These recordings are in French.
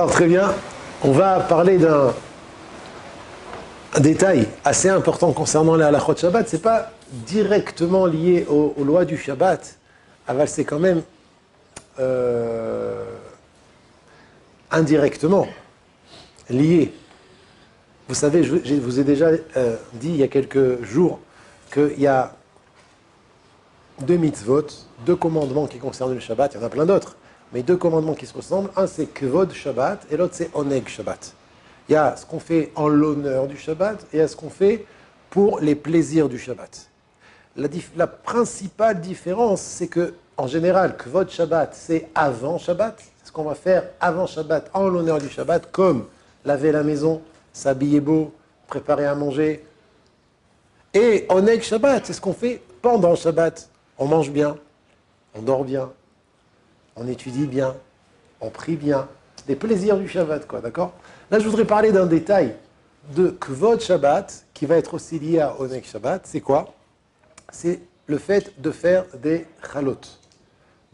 Alors très bien, on va parler d'un détail assez important concernant les halachot Shabbat. Ce n'est pas directement lié aux lois du Shabbat, mais c'est quand même indirectement lié. Vous savez, je vous ai déjà dit il y a quelques jours qu'il y a deux mitzvot, deux commandements qui concernent le Shabbat. Il y en a plein d'autres, mais deux commandements qui se ressemblent. Un, c'est Kvod Shabbat et l'autre, c'est Oneg Shabbat. Il y a ce qu'on fait en l'honneur du Shabbat et il y a ce qu'on fait pour les plaisirs du Shabbat. La principale différence, c'est que, en général, Kvod Shabbat, c'est avant Shabbat. C'est ce qu'on va faire avant Shabbat, en l'honneur du Shabbat, comme laver la maison, s'habiller beau, préparer à manger. Et Oneg Shabbat, c'est ce qu'on fait pendant Shabbat. On mange bien, on dort bien, on étudie bien, on prie bien. Des plaisirs du Shabbat, quoi, d'accord? Là, je voudrais parler d'un détail de Kvod Shabbat, qui va être aussi lié à Oneg Shabbat. C'est quoi? C'est le fait de faire des chalot,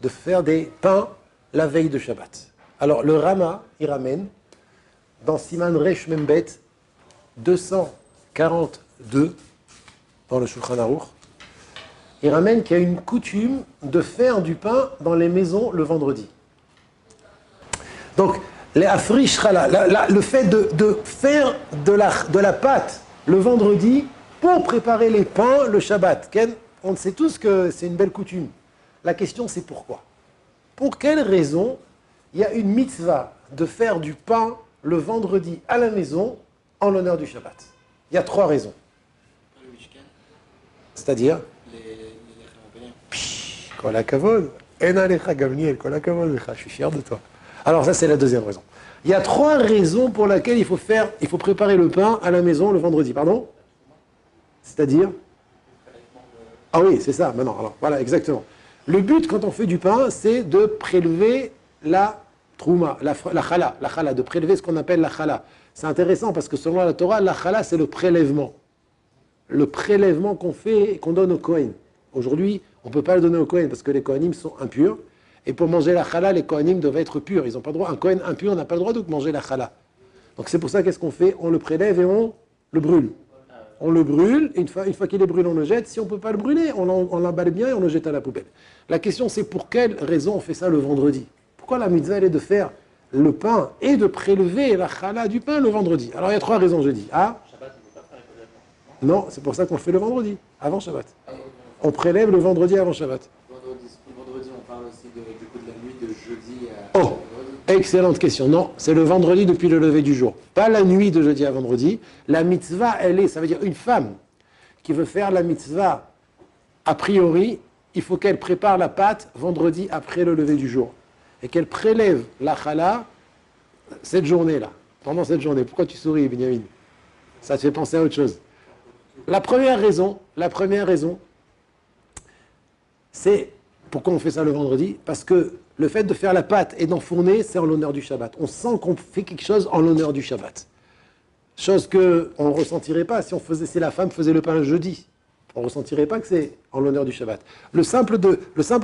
de faire des pains la veille de Shabbat. Alors, le Rama, il ramène, dans Siman Resh Membet, 242, dans le Shulchan Aruch, il ramène qu'il y a une coutume de faire du pain dans les maisons le vendredi. Donc, les afrish challah, le fait de faire de la pâte le vendredi pour préparer les pains le Shabbat. On sait tous que c'est une belle coutume. La question, c'est pourquoi? Pour quelle raison il y a une mitzvah de faire du pain le vendredi à la maison en l'honneur du Shabbat? Il y a trois raisons. C'est-à-dire Kol hakavod, en alecha Gamliel, kol hakavod lecha, je suis fier de toi. Alors ça, c'est la deuxième raison. Il y a trois raisons pour lesquelles il faut préparer le pain à la maison le vendredi. Pardon? C'est-à-dire? Ah oui, c'est ça, maintenant. Alors, voilà, exactement. Le but, quand on fait du pain, c'est de prélever la trouma, la chala, de prélever ce qu'on appelle la chala. C'est intéressant parce que selon la Torah, la chala, c'est le prélèvement. Le prélèvement qu'on fait et qu'on donne au Kohen. Aujourd'hui, on ne peut pas le donner au Kohen parce que les Kohanim sont impurs. Et pour manger la chala, les Kohanim doivent être purs. Ils n'ont pas le droit. Un Kohen impur n'a pas le droit de manger la chala. Donc c'est pour ça, qu'est-ce qu'on fait? On le prélève et on le brûle. On le brûle, et une fois qu'il est brûlé, on le jette. Si on ne peut pas le brûler, on l'emballe bien et on le jette à la poubelle. La question, c'est pour quelle raison on fait ça le vendredi? Pourquoi la mitzvah, elle est de faire le pain et de prélever la chala du pain le vendredi? Alors il y a trois raisons, je dis. Ah, non, c'est pour ça qu'on fait le vendredi, avant Shabbat. On prélève le vendredi avant Shabbat. Vendredi, on parle aussi du coup de la nuit de jeudi Oh, à vendredi. excellente question. Non, c'est le vendredi depuis le lever du jour. Pas la nuit de jeudi à vendredi. La mitzvah, ça veut dire une femme qui veut faire la mitzvah, a priori, il faut qu'elle prépare la pâte vendredi après le lever du jour. Et qu'elle prélève la chala cette journée-là, pendant cette journée. Pourquoi tu souris, Benjamin? Ça te fait penser à autre chose. La première raison, c'est pourquoi on fait ça le vendredi? Parce que le fait de faire la pâte et d'enfourner, c'est en l'honneur du Shabbat. On sent qu'on fait quelque chose en l'honneur du Shabbat. Chose qu'on ne ressentirait pas si la femme faisait le pain le jeudi. On ne ressentirait pas que c'est en l'honneur du Shabbat. Le simple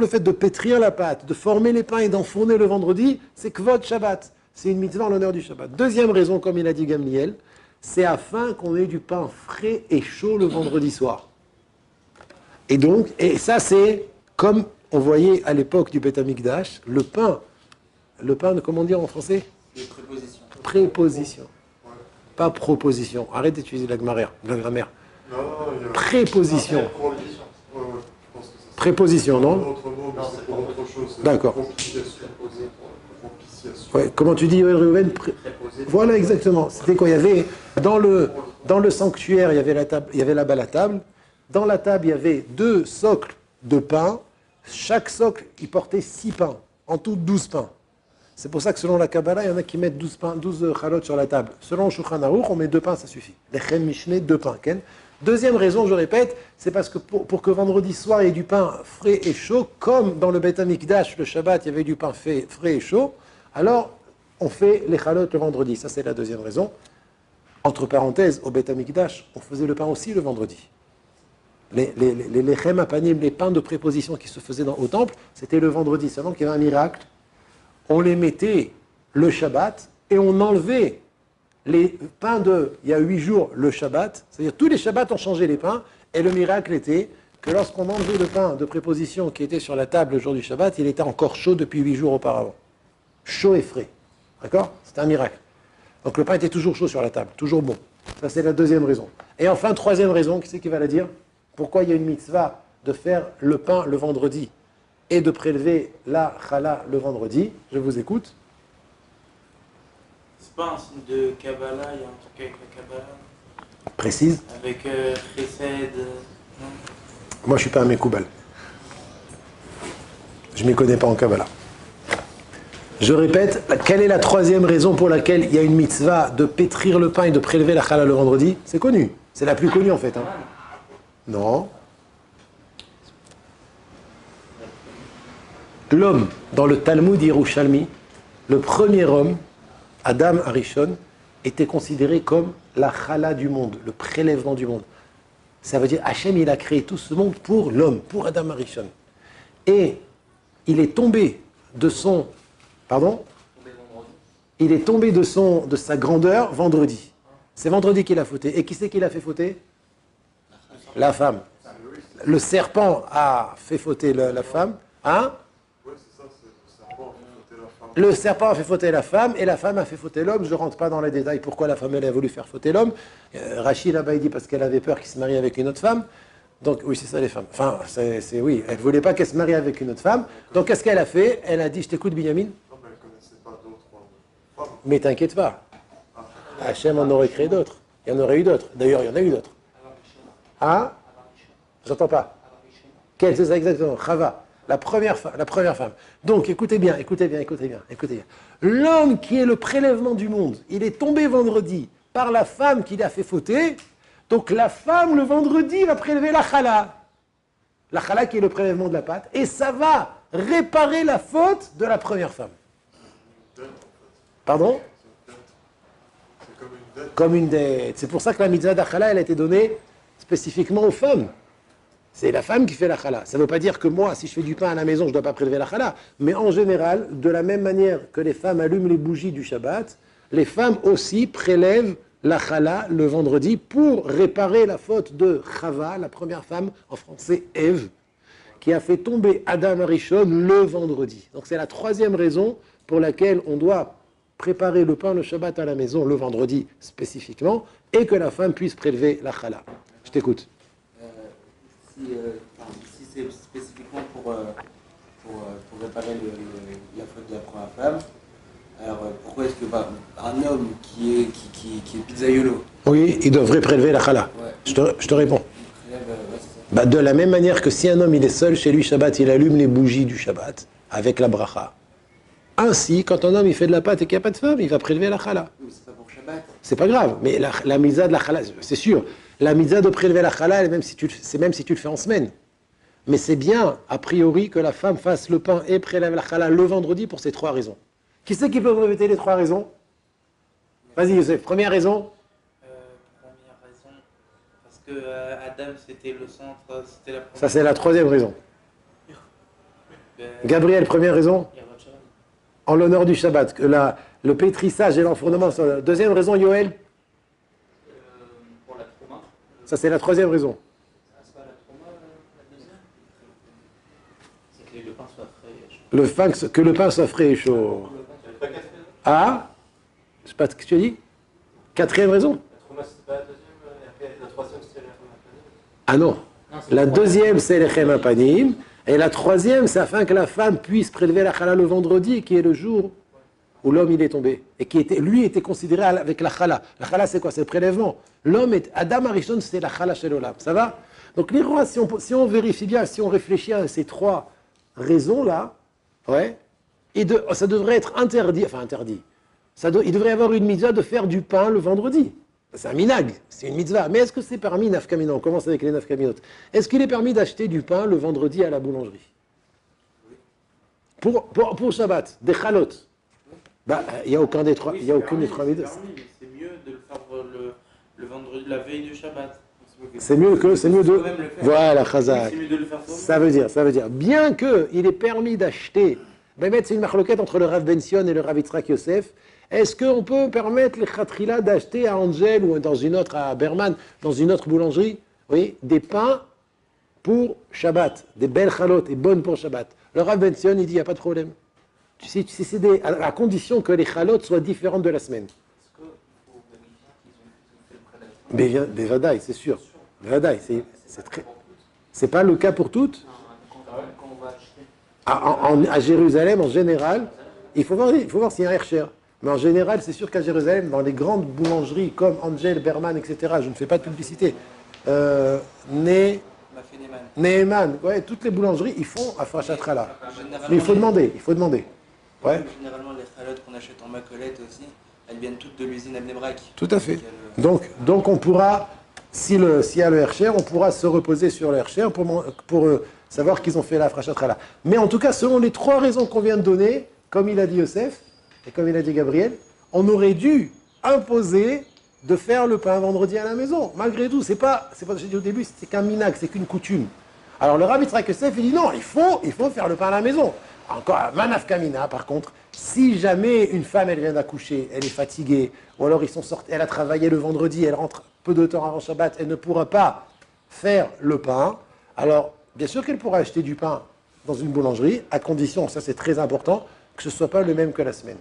fait de pétrir la pâte, de former les pains et d'enfourner le vendredi, c'est Kvod Shabbat. C'est une mitzvah en l'honneur du Shabbat. Deuxième raison, comme il a dit Gamliel, c'est afin qu'on ait du pain frais et chaud le vendredi soir. Et ça c'est comme on voyait à l'époque du Beth Amikdash, le pain, comment dire en français? Préposition. Pas proposition. Arrête d'utiliser la grammaire. Préposition. Préposition, non? D'accord. Ouais, comment tu dis, Reuven? Voilà, exactement. C'était quoi? Il y avait dans le sanctuaire, il y avait la table, il y avait là-bas la table. Dans la table, il y avait 2 socles de pain. Chaque socle, il portait 6 pains. En tout, 12 pains. C'est pour ça que selon la Kabbalah, il y en a qui mettent 12 chalot sur la table. Selon le Shulchan Aruch, on met 2 pains, ça suffit. Lechem Mishneh, 2 pains. Ken. Deuxième raison, je répète, c'est parce que pour que vendredi soir, il y ait du pain frais et chaud, comme dans le Beth Amikdash, le Shabbat, il y avait du pain frais et chaud, alors on fait les chalot le vendredi. Ça, c'est la deuxième raison. Entre parenthèses, au Beth Amikdash, on faisait le pain aussi le vendredi. Les lechem apanim, les pains de préposition qui se faisaient au temple, c'était le vendredi. Seulement qu'il y avait un miracle. On les mettait le Shabbat et on enlevait les pains il y a 8 jours, le Shabbat, c'est-à-dire tous les Shabbats ont changé les pains, et le miracle était que lorsqu'on enlevait le pain de préposition qui était sur la table le jour du Shabbat, il était encore chaud depuis 8 jours auparavant. Chaud et frais. D'accord? C'était un miracle. Donc le pain était toujours chaud sur la table, toujours bon. Ça c'est la deuxième raison. Et enfin, troisième raison, qui c'est qui va la dire? Pourquoi il y a une mitzvah de faire le pain le vendredi et de prélever la challah le vendredi? Je vous écoute. C'est pas un signe de Kabbalah, il y a un truc avec la Kabbalah? Précise. Avec Chesed, non? Moi, je ne suis pas un Mekoubal. Je ne m'y connais pas en Kabbalah. Je répète, quelle est la troisième raison pour laquelle il y a une mitzvah de pétrir le pain et de prélever la challah le vendredi? C'est connu. C'est la plus connue en fait. Hein. Non. L'homme, dans le Talmud Yerushalmi, le premier homme, Adam Arishon, était considéré comme la challah du monde, le prélèvement du monde. Ça veut dire Hachem, il a créé tout ce monde pour l'homme, pour Adam Arishon. Et il est tombé de son... Pardon? Il est tombé de sa grandeur vendredi. C'est vendredi qu'il a fauté. Et qui c'est qui l'a fait fauter? La femme. Le serpent a fait fauter la femme. Hein? Le serpent a fait fauter la femme et la femme a fait fauter l'homme. Je ne rentre pas dans les détails pourquoi la femme elle a voulu faire fauter l'homme. Rachid là-bas il dit parce qu'elle avait peur qu'il se marie avec une autre femme. Donc oui, c'est ça les femmes. Enfin, oui, elle ne voulait pas qu'elle se marie avec une autre femme. Donc qu'est-ce qu'elle a fait? Elle a dit, je t'écoute Binyamin. Mais t'inquiète pas. Hachem en aurait créé d'autres. Il y en aurait eu d'autres. D'ailleurs, il y en a eu d'autres. Ah? J'entends pas. Quelle, c'est ça exactement? Chava. La première femme. Donc, écoutez bien. L'homme qui est le prélèvement du monde, il est tombé vendredi par la femme qui l'a fait fauter. Donc, la femme, le vendredi, va prélever la challah. La challah qui est le prélèvement de la pâte. Et ça va réparer la faute de la première femme. Pardon? Comme une dette. C'est pour ça que la mitzvah d'Achala, elle a été donnée spécifiquement aux femmes. C'est la femme qui fait la challah. Ça ne veut pas dire que moi, si je fais du pain à la maison, je ne dois pas prélever la challah. Mais en général, de la même manière que les femmes allument les bougies du Shabbat, les femmes aussi prélèvent la challah le vendredi pour réparer la faute de Chava, la première femme, en français Ève, qui a fait tomber Adam Arishon le vendredi. Donc c'est la troisième raison pour laquelle on doit préparer le pain le Shabbat à la maison le vendredi spécifiquement et que la femme puisse prélever la challah. Je t'écoute. Si c'est spécifiquement pour réparer la faute de la première femme, alors pourquoi est-ce que un homme qui est pizzaïolo, oui, il devrait prélever la challah. Ouais. Je te réponds. C'est ça. De la même manière que si un homme il est seul chez lui Shabbat, il allume les bougies du Shabbat avec la bracha. Ainsi, quand un homme il fait de la pâte et qu'il n'y a pas de femme, il va prélever la challah. Oui, c'est pas pour Shabbat. C'est pas grave, mais la mitzvah de la challah, c'est sûr. La mitzvah de prélever la challah, c'est même si tu le fais en semaine. Mais c'est bien, a priori, que la femme fasse le pain et prélève la challah le vendredi pour ces trois raisons. Qui c'est qui peut me répéter les trois raisons? Vas-y, Youssef. Première raison. Première raison, parce que Adam c'était le centre, c'était la première. Ça, c'est la troisième raison. Gabriel, première raison. En l'honneur du Shabbat, que le pétrissage et l'enfournement sont la deuxième raison, Yoël. Pour la trauma. Ça, c'est la troisième raison. C'est pas la trauma, la deuxième? C'est que le pain soit frais. Que le pain soit frais et chaud. Ah? Je sais pas ce que tu as dit. Quatrième raison. La trauma, c'était pas la deuxième, et la troisième, c'était la trauma. Ah non. La deuxième, c'est les Lechem Apanim. Et la troisième, c'est afin que la femme puisse prélever la challah le vendredi, qui est le jour où l'homme il est tombé. Et qui était considéré avec la challah. La challah, c'est quoi? C'est le prélèvement. Adam Arishon, c'est la challah chez l'olam. Ça va? Donc, les rois, si on vérifie bien, si on réfléchit à ces trois raisons-là, ouais, ça devrait être interdit. Enfin, interdit. Il devrait y avoir une mitzvah de faire du pain le vendredi. C'est un minag, c'est une mitzvah. Mais est-ce que c'est permis, nafkamina? On commence avec les nafkaminot. Est-ce qu'il est permis d'acheter du pain le vendredi à la boulangerie? Pour Shabbat, des chalot. Il n'y a aucun des trois. Il n'y a aucune des trois mitzvahs. C'est mieux de le faire le vendredi, la veille du Shabbat. C'est mieux de. Voilà, chazak. C'est mieux de le faire Ça veut dire. Bien qu'il est permis d'acheter. C'est une marloquette entre le Rav Ben Sion et le Rav Yitzhak Yosef. Est-ce qu'on peut permettre les khatrila d'acheter à Angel ou dans une autre, à Berman, dans une autre boulangerie, oui, des pains pour Shabbat, des belles chalotes et bonnes pour Shabbat? Le Rav Ben Sion, il dit, il n'y a pas de problème. Tu sais, à la condition que les chalotes soient différentes de la semaine. Est-ce qu'il faut vérifier qu'ils ont fait le prélèvement? Mais Vadaï, c'est sûr. Vadaï, c'est pas le cas pour toutes. Quand on va acheter. À Jérusalem, en général, il faut voir s'il y a un Hercher. Mais en général, c'est sûr qu'à Jérusalem, dans les grandes boulangeries comme Angel, Berman, etc., je ne fais pas de publicité, Neeman, ouais, toutes les boulangeries, ils font Afrachat Chala. Mais il faut demander, Ouais. Généralement, les chalotes qu'on achète en macolette aussi, elles viennent toutes de l'usine Abnei Brak. Tout à fait. Donc on pourra, s'il y a le Hercher, on pourra se reposer sur le Hercher pour savoir qu'ils ont fait la Afrachat Chala. Mais en tout cas, selon les trois raisons qu'on vient de donner, comme il a dit Yosef, et comme il a dit Gabriel, on aurait dû imposer de faire le pain vendredi à la maison. Malgré tout, c'est pas j'ai dit au début, c'est qu'un minag, c'est qu'une coutume. Alors le Rabbi Yitzhak Yosef, il dit non, il faut faire le pain à la maison. Encore, Manaf Kamina, par contre, si jamais une femme, elle vient d'accoucher, elle est fatiguée, ou alors ils sont sortis, elle a travaillé le vendredi, elle rentre peu de temps avant Shabbat, elle ne pourra pas faire le pain, alors bien sûr qu'elle pourra acheter du pain dans une boulangerie, à condition, ça c'est très important, que ce ne soit pas le même que la semaine.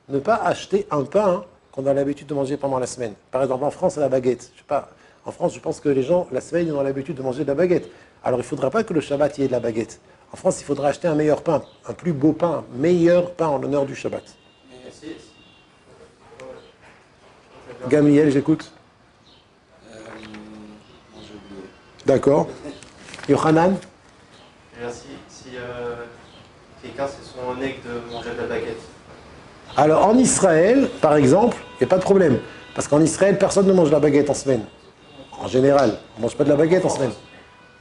Ne pas acheter un pain qu'on a l'habitude de manger pendant la semaine. Par exemple, en France, la baguette. Je sais pas, en France, je pense que les gens, la semaine, ils ont l'habitude de manger de la baguette. Alors, il ne faudra pas que le Shabbat y ait de la baguette. En France, il faudra acheter un meilleur pain, un plus beau pain, un meilleur pain en l'honneur du Shabbat. Gamliel, j'écoute. J'ai oublié. D'accord. Yohanan. Si quelqu'un c'est son nec de manger de la baguette. Alors, en Israël, par exemple, il n'y a pas de problème. Parce qu'en Israël, personne ne mange de la baguette en semaine. En général, on ne mange pas de la baguette en semaine.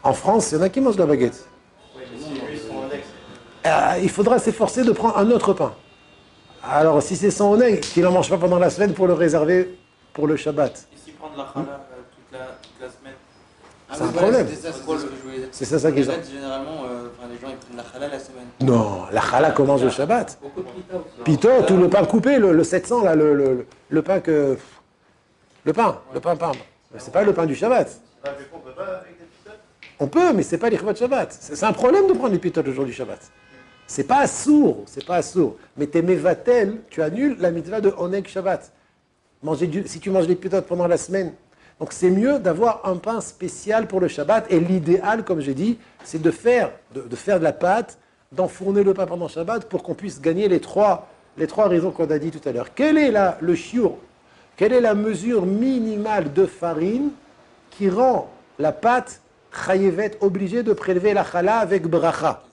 En France, il y en a qui mangent de la baguette. Oui, mais si lui son nec. Il faudra s'efforcer de prendre un autre pain. Alors, si c'est son oneg, qu'il n'en mange pas pendant la semaine pour le réserver pour le Shabbat. Et s'il prend de la challah toute la semaine? C'est un problème. C'est ce que je voulais dire. C'est ça qu'ils ont. Généralement, les gens ils prennent la challah la semaine. Non, la challah commence le Shabbat. Beaucoup de pita aussi. Pito, tout le pain coupé, le 700, là, le pain que... Le pain. C'est pas le pain du Shabbat. On peut pas avec des pizzas. On peut, mais c'est pas les de Shabbat. C'est un problème de prendre les pitot le jour du Shabbat. C'est pas sourd. Mais t'es mevatel, tu annules la mitzvah de oneg Shabbat. Si tu manges les pitot pendant la semaine. Donc c'est mieux d'avoir un pain spécial pour le Shabbat. Et l'idéal, comme j'ai dit, c'est de faire de la pâte, d'enfourner le pain pendant Shabbat pour qu'on puisse gagner les trois raisons qu'on a dit tout à l'heure. Quel est le shiur? Quelle est la mesure minimale de farine qui rend la pâte chayevet obligée de prélever la challah avec bracha?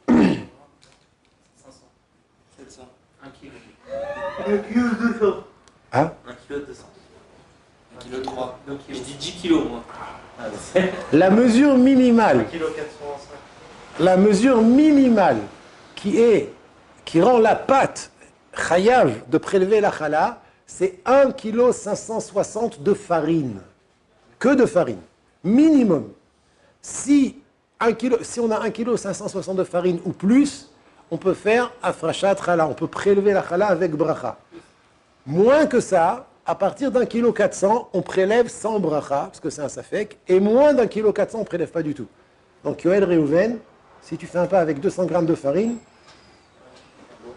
220, 500, 700. 1 kilo. Hein? 1 kilo 200. 1 kilo 3. Je dis 10 kilos moi. La mesure 1 minimale, kg 405. la mesure minimale qui rend la pâte chayav de prélever la challah, c'est 1 kg 560 de farine. Que de farine. Minimum. Si on a 1 kg 560 de farine ou plus, on peut faire afrachat challah. On peut prélever la challah avec bracha. Moins que ça, à partir d'1 kg 400, on prélève sans bracha, parce que c'est un safek, et moins d'1 kg 400, on ne prélève pas du tout. Donc, Yoel Reuven, si tu fais un pain avec 200 grammes de farine,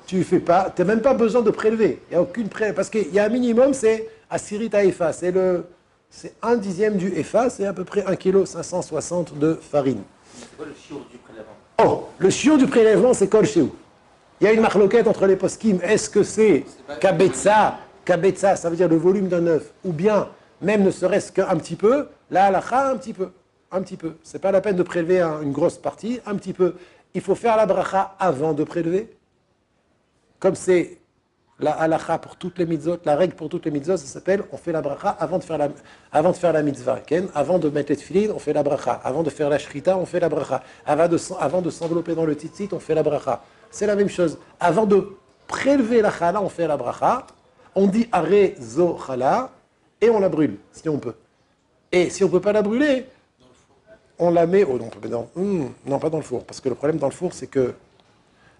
tu n'as même pas besoin de prélever. Il n'y a aucune parce qu'il y a un minimum, c'est Asirit Efa, c'est 1/10 du Efa, c'est à peu près 1 kg 560 de farine. C'est quoi le chiour du prélèvement? Oh, le chiot du prélèvement, c'est Kol Sheou. Il y a une marloquette entre les poskim. Est-ce que c'est Kabetza, ça veut dire le volume d'un œuf, ou bien, même ne serait-ce qu'un petit peu, la halakha, un petit peu. C'est pas la peine de prélever une grosse partie, un petit peu. Il faut faire la bracha avant de prélever. Comme c'est la halakha pour toutes les mitzvot, la règle pour toutes les mitzvot, ça s'appelle, on fait la bracha avant de faire la mitzvah. Okay? Avant de mettre les tefillin, on fait la bracha. Avant de faire la shrita, on fait la bracha. Avant de s'envelopper dans le tzitzit, on fait la bracha. C'est la même chose. Avant de prélever la challah, on fait la bracha. On dit aré zo challah et on la brûle, si on peut. Et si on ne peut pas la brûler, on la met... non, pas dans le four. Parce que le problème dans le four, c'est que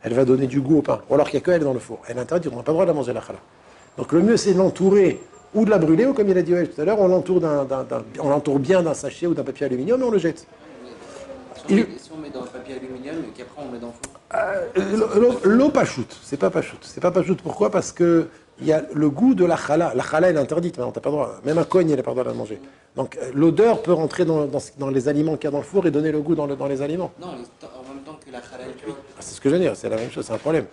elle va donner du goût au pain. Ou alors qu'il n'y a qu'elle dans le four. Elle est interdite, on n'a pas le droit de la manger la challah. Donc le mieux c'est de l'entourer ou de la brûler, ou comme il a dit tout à l'heure, on l'entoure bien d'un sachet ou d'un papier aluminium et on le jette. Si on met dans le papier aluminium et qu'après on met dans le four. L'eau pachout, c'est pas pachout. C'est pas pachout, pourquoi? Parce que il y a le goût de la challah. La challah elle est interdite, maintenant, t'as pas le droit. Même un cogne, il n'a pas le droit de la manger. Donc l'odeur peut rentrer dans les aliments qu'il y a dans le four et donner le goût dans les aliments. Non, en même temps que la challah est cuite. C'est ce que je veux dire, c'est la même chose, c'est un problème.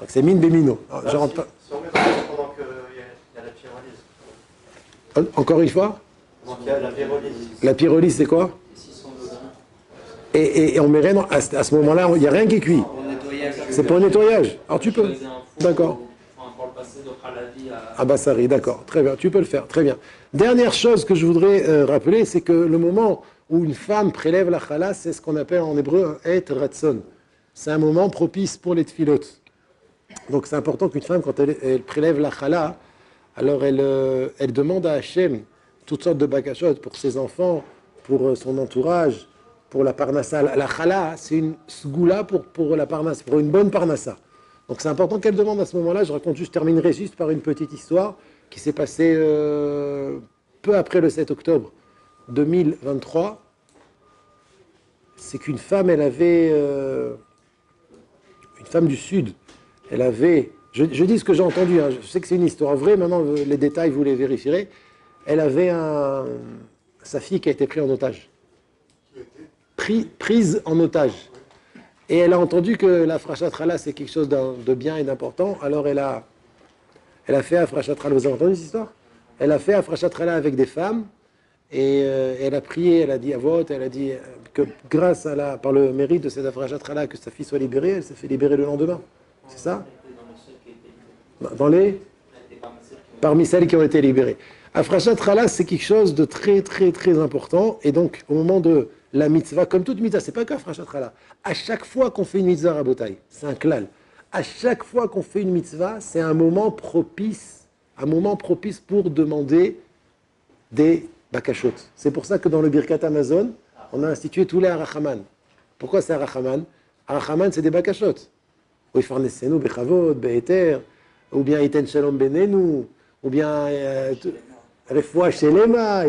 Donc c'est mine bémino. Je rentre pas. Si on met dans le four pendant qu'il y a la pyrolyse. Encore une fois? Donc il y a la pyrolyse. La pyrolyse, c'est quoi? Et on met rien, à ce moment-là, il n'y a rien qui est cuit. C'est pour le nettoyage. Alors tu peux. D'accord. Ah Bassari, d'accord. Très bien, tu peux le faire. Très bien. Dernière chose que je voudrais rappeler, c'est que le moment où une femme prélève la challah, c'est ce qu'on appelle en hébreu un et ratson. C'est un moment propice pour les tfilot. Donc c'est important qu'une femme, quand elle prélève la challah, alors elle demande à Hachem toutes sortes de bakashot pour ses enfants, pour son entourage, pour la parnassa. La challah, c'est une sgoula pour la parnassa, pour une bonne parnassa. Donc c'est important qu'elle demande à ce moment-là. Je terminerai juste par une petite histoire qui s'est passée peu après le 7 octobre 2023. C'est qu'une femme, une femme du Sud, elle avait, je dis ce que j'ai entendu, hein, je sais que c'est une histoire vraie, maintenant les détails vous les vérifierez, elle avait sa fille qui a été prise en otage. Prise en otage. Et elle a entendu que la frachat challah c'est quelque chose de bien et d'important, alors elle a fait frachat challah. Vous avez entendu cette histoire? Elle a fait frachat challah avec des femmes, et elle a prié, elle a dit à vote, elle a dit que grâce par le mérite de cette frachat challah, que sa fille soit libérée, elle s'est fait libérer le lendemain. C'est ça? Parmi celles qui ont été libérées. Frachat challah c'est quelque chose de très très très important, et donc au moment de la mitzvah, comme toute mitzvah, c'est pas que frachat challah. À chaque fois qu'on fait une mitzvah rabotai, c'est un klal. À chaque fois qu'on fait une mitzvah, c'est un moment propice pour demander des bakashot. C'est pour ça que dans le Birkat Amazon, on a institué tous les arachaman. Pourquoi c'est arachaman? Arachaman, c'est des bakashot. Ou ifarnesenu bechavod, be'eter, ou bien iten shalom benenu, ou bien refoua shelema,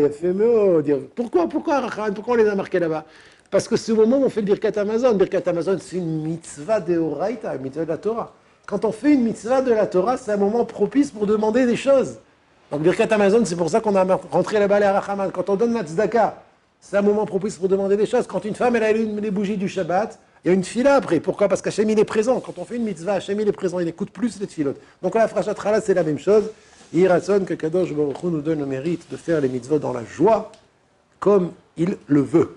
pourquoi arachaman? Pourquoi on les a marqués là-bas? Parce que c'est au moment où on fait le Birkat Amazon. Birkat Amazon, c'est une mitzvah de Horaïta, une mitzvah de la Torah. Quand on fait une mitzvah de la Torah, c'est un moment propice pour demander des choses. Donc Birkat Amazon, c'est pour ça qu'on a rentré là-bas les arachaman. Quand on donne la tzedaka, c'est un moment propice pour demander des choses. Quand une femme, elle allume les bougies du Shabbat, il y a une fila après. Pourquoi? Parce qu'Hachem, il est présent. Quand on fait une mitzvah, Hachem, il est présent. Il écoute plus les tfilotes. Donc la frachat challah, c'est la même chose. Yiratson, que Kadosh Baruch Hu nous donne le mérite de faire les mitzvot dans la joie, comme il le veut.